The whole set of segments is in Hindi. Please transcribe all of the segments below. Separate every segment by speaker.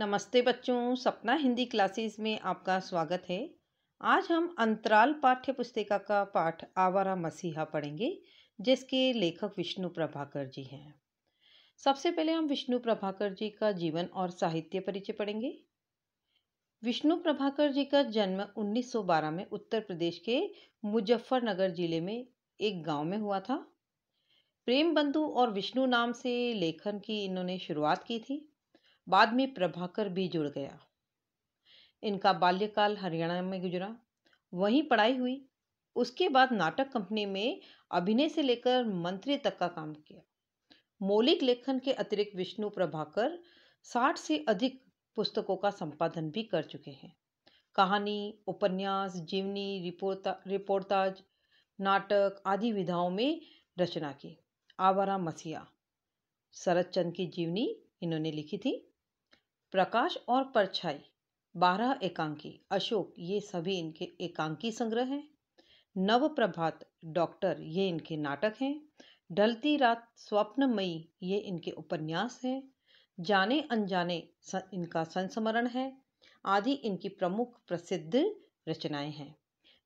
Speaker 1: नमस्ते बच्चों, सपना हिंदी क्लासेस में आपका स्वागत है। आज हम अंतराल पाठ्य पुस्तिका का पाठ आवारा मसीहा पढ़ेंगे, जिसके लेखक विष्णु प्रभाकर जी हैं। सबसे पहले हम विष्णु प्रभाकर जी का जीवन और साहित्य परिचय पढ़ेंगे। विष्णु प्रभाकर जी का जन्म 1912 में उत्तर प्रदेश के मुजफ्फरनगर जिले में एक गांव में हुआ था। प्रेम बंधु और विष्णु नाम से लेखन की इन्होंने शुरुआत की थी। बाद में प्रभाकर भी जुड़ गया। इनका बाल्यकाल हरियाणा में गुजरा, वहीं पढ़ाई हुई। उसके बाद नाटक कंपनी में अभिनय से लेकर मंत्री तक का काम किया। मौलिक लेखन के अतिरिक्त विष्णु प्रभाकर 60 से अधिक पुस्तकों का संपादन भी कर चुके हैं। कहानी, उपन्यास, जीवनी, रिपोर्टाज, नाटक आदि विधाओं में रचना की। आवारा मसीहा शरत चंद्र की जीवनी इन्होंने लिखी थी। प्रकाश और परछाई, 12 एकांकी, अशोक, ये सभी इनके एकांकी संग्रह हैं। नव प्रभात, डॉक्टर, ये इनके नाटक हैं। ढलती रात, स्वप्नमयी, ये इनके उपन्यास हैं। जाने अनजाने इनका संस्मरण है। आदि इनकी प्रमुख प्रसिद्ध रचनाएं हैं।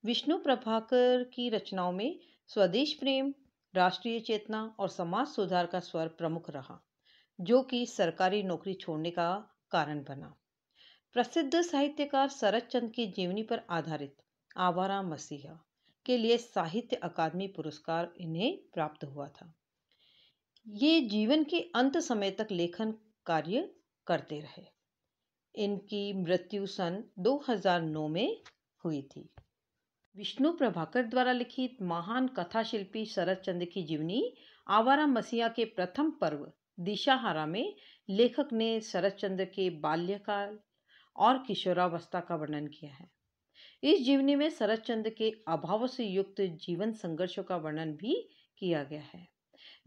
Speaker 1: विष्णु प्रभाकर की रचनाओं में स्वदेश प्रेम, राष्ट्रीय चेतना और समाज सुधार का स्वर प्रमुख रहा, जो कि सरकारी नौकरी छोड़ने का कारण बना। प्रसिद्ध साहित्यकार शरत चंद्र की जीवनी पर आधारित आवारा मसीहा के लिए साहित्य अकादमी पुरस्कार इन्हें प्राप्त हुआ था। ये जीवन के अंत समय तक लेखन कार्य करते रहे। इनकी मृत्यु सन 2009 में हुई थी। विष्णु प्रभाकर द्वारा लिखित महान कथा शिल्पी शरत चंद्र की जीवनी आवारा मसीहा के प्रथम पर्व दिशाहारा में लेखक ने शरत चंद्र के बाल्यकाल और किशोरावस्था का वर्णन किया है। इस जीवनी में शरत चंद्र के अभाव से युक्त जीवन संघर्षों का वर्णन भी किया गया है।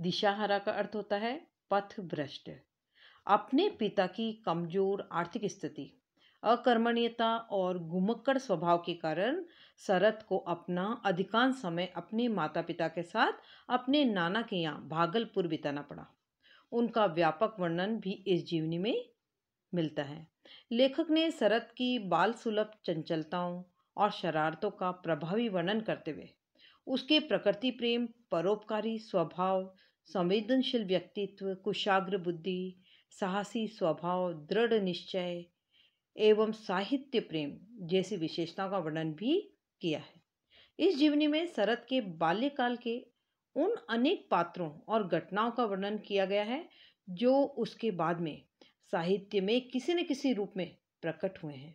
Speaker 1: दिशाहारा का अर्थ होता है पथ भ्रष्ट। अपने पिता की कमजोर आर्थिक स्थिति, अकर्मण्यता और घुमक्कड़ स्वभाव के कारण शरत को अपना अधिकांश समय अपने माता पिता के साथ अपने नाना के यहाँ भागलपुर बिताना पड़ा। उनका व्यापक वर्णन भी इस जीवनी में मिलता है। लेखक ने शरत की बाल सुलभ चंचलताओं और शरारतों का प्रभावी वर्णन करते हुए उसके प्रकृति प्रेम, परोपकारी स्वभाव, संवेदनशील व्यक्तित्व, कुशाग्र बुद्धि, साहसी स्वभाव, दृढ़ निश्चय एवं साहित्य प्रेम जैसी विशेषताओं का वर्णन भी किया है। इस जीवनी में शरत के बाल्यकाल के उन अनेक पात्रों और घटनाओं का वर्णन किया गया है जो उसके बाद में साहित्य में किसी न किसी रूप में प्रकट हुए हैं।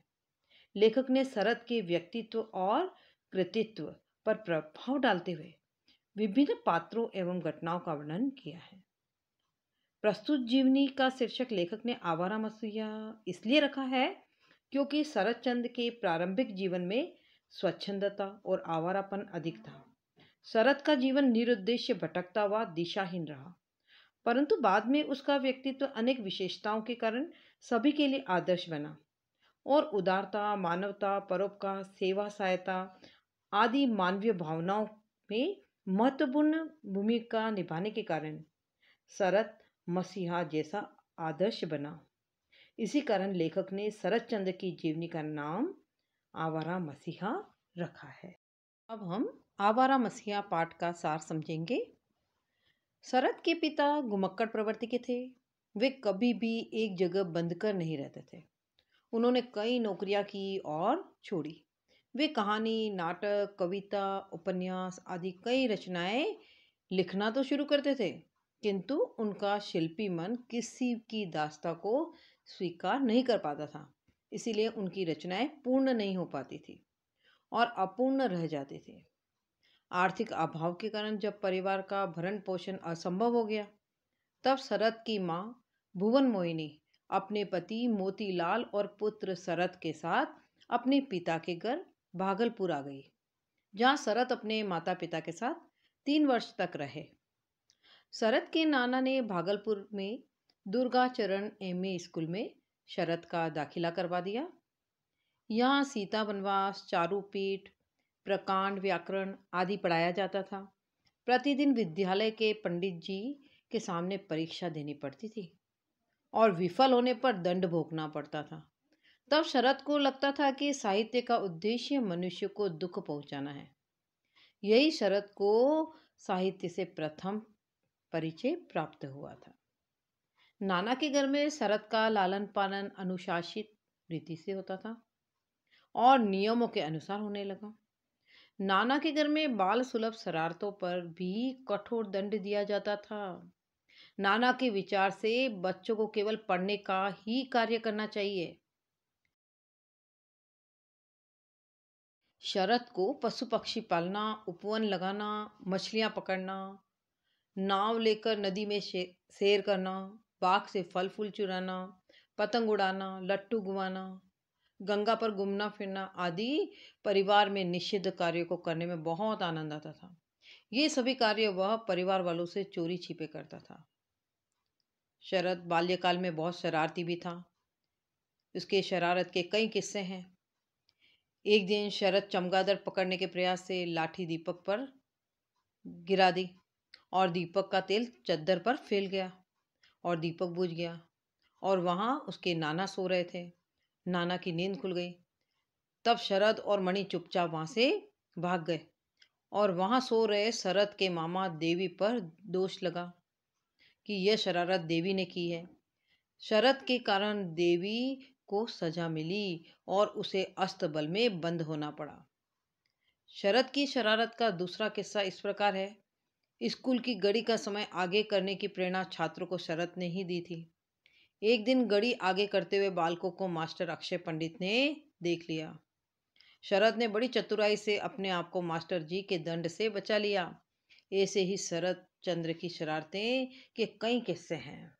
Speaker 1: लेखक ने शरत के व्यक्तित्व और कृतित्व पर प्रभाव डालते हुए विभिन्न पात्रों एवं घटनाओं का वर्णन किया है। प्रस्तुत जीवनी का शीर्षक लेखक ने आवारा मसीहा इसलिए रखा है क्योंकि शरत चंद्र के प्रारंभिक जीवन में स्वच्छंदता और आवारापन अधिक था। शरत का जीवन निरुद्देश्य भटकता हुआ दिशाहीन रहा, परंतु बाद में उसका व्यक्तित्व अनेक विशेषताओं के कारण सभी के लिए आदर्श बना और उदारता, मानवता, परोपकार, सेवा, सहायता आदि मानवीय भावनाओं में महत्वपूर्ण भूमिका निभाने के कारण शरत मसीहा जैसा आदर्श बना। इसी कारण लेखक ने शरत चंद्र की जीवनी का नाम आवारा मसीहा रखा है। अब हम आवारा मसीहा पाठ का सार समझेंगे। शरत के पिता घुमक्कड़ प्रवृत्ति के थे। वे कभी भी एक जगह बंद कर नहीं रहते थे। उन्होंने कई नौकरियां की और छोड़ी। वे कहानी, नाटक, कविता, उपन्यास आदि कई रचनाएं लिखना तो शुरू करते थे, किंतु उनका शिल्पी मन किसी की दास्ता को स्वीकार नहीं कर पाता था। इसीलिए उनकी रचनाएं पूर्ण नहीं हो पाती थी और अपूर्ण रह जाती थी। आर्थिक अभाव के कारण जब परिवार का भरण पोषण असंभव हो गया, तब शरत की मां भुवन मोहिनी अपने पति मोतीलाल और पुत्र शरत के साथ अपने पिता के घर भागलपुर आ गई, जहां शरत अपने माता पिता के साथ 3 वर्ष तक रहे। शरत के नाना ने भागलपुर में दुर्गाचरण एमए स्कूल में शरत का दाखिला करवा दिया। यहाँ सीता वनवास, चारूपीठ, प्रकांड, व्याकरण आदि पढ़ाया जाता था। प्रतिदिन विद्यालय के पंडित जी के सामने परीक्षा देनी पड़ती थी और विफल होने पर दंड भोगना पड़ता था। तब शरद को लगता था कि साहित्य का उद्देश्य मनुष्य को दुख पहुंचाना है। यही शरद को साहित्य से प्रथम परिचय प्राप्त हुआ था। नाना के घर में शरद का लालन पालन अनुशासित रीति से होता था और नियमों के अनुसार होने लगा। नाना के घर में बाल सुलभ शरारतों पर भी कठोर दंड दिया जाता था। नाना के विचार से बच्चों को केवल पढ़ने का ही कार्य करना चाहिए। शरद को पशु पक्षी पालना, उपवन लगाना, मछलियां पकड़ना, नाव लेकर नदी में सैर करना, बाग से फल फूल चुराना, पतंग उड़ाना, लट्टू घुमाना, गंगा पर घूमना फिरना आदि परिवार में निषिद्ध कार्यों को करने में बहुत आनंद आता था। ये सभी कार्य वह परिवार वालों से चोरी छिपे करता था। शरद बाल्यकाल में बहुत शरारती भी था। उसके शरारत के कई किस्से हैं। एक दिन शरद चमगादड़ पकड़ने के प्रयास से लाठी दीपक पर गिरा दी और दीपक का तेल चद्दर पर फैल गया और दीपक बुझ गया और वहां उसके नाना सो रहे थे। नाना की नींद खुल गई। तब शरद और मणि चुपचाप वहां से भाग गए और वहां सो रहे शरद के मामा देवी पर दोष लगा कि यह शरारत देवी ने की है। शरद के कारण देवी को सजा मिली और उसे अस्तबल में बंद होना पड़ा। शरद की शरारत का दूसरा किस्सा इस प्रकार है। स्कूल की घड़ी का समय आगे करने की प्रेरणा छात्रों को शरद ने ही दी थी। एक दिन घड़ी आगे करते हुए बालकों को मास्टर अक्षय पंडित ने देख लिया। शरद ने बड़ी चतुराई से अपने आप को मास्टर जी के दंड से बचा लिया। ऐसे ही शरद चंद्र की शरारतें के कई किस्से हैं।